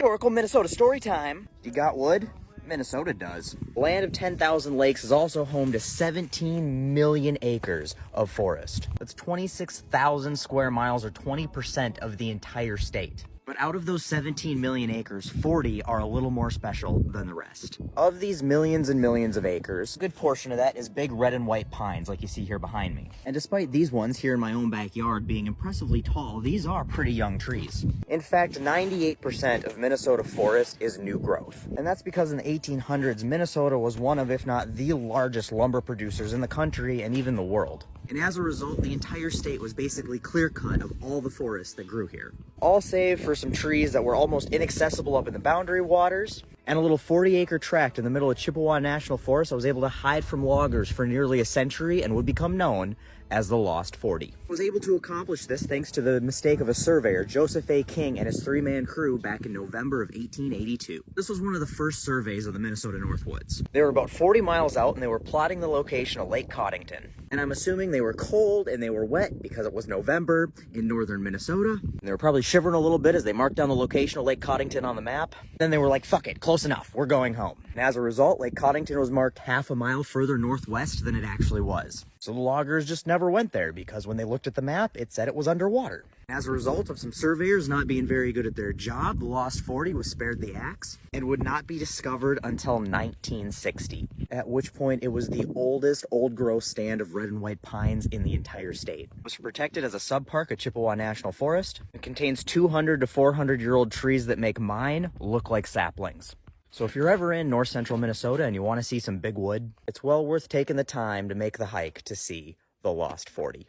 Historical Minnesota story time. You got wood? Minnesota does. Land of 10,000 lakes is also home to 17 million acres of forest. That's 26,000 square miles, or 20% of the entire state. But out of those 17 million acres, 40 are a little more special than the rest. Of these millions and millions of acres, a good portion of that is big red and white pines like you see here behind me. And despite these ones here in my own backyard being impressively tall, these are pretty young trees. In fact, 98% of Minnesota forest is new growth. And that's because in the 1800s, Minnesota was one of, if not the largest lumber producers in the country and even the world. And as a result, the entire state was basically clear-cut of all the forests that grew here. All save for some trees that were almost inaccessible up in the boundary waters, and a little 40-acre tract in the middle of Chippewa National Forest I was able to hide from loggers for nearly a century and would become known as the Lost 40. I was able to accomplish this thanks to the mistake of a surveyor, Joseph A. King, and his three-man crew back in November of 1882. This was one of the first surveys of the Minnesota Northwoods. They were about 40 miles out and they were plotting the location of Lake Coddington. And I'm assuming they were cold and they were wet because it was November in northern Minnesota. And they were probably shivering a little bit as they marked down the location of Lake Coddington on the map. Then they were like, fuck it, close enough, we're going home. And as a result, Lake Coddington was marked half a mile further northwest than it actually was. So the loggers just never went there because when they looked at the map, it said it was underwater. As a result of some surveyors not being very good at their job, the Lost 40 was spared the axe and would not be discovered until 1960, at which point it was the oldest old-growth stand of red and white pines in the entire state. It was protected as a subpark at Chippewa National Forest. It contains 200 to 400-year-old trees that make mine look like saplings. So if you're ever in north central Minnesota and you want to see some big wood, it's well worth taking the time to make the hike to see the Lost 40.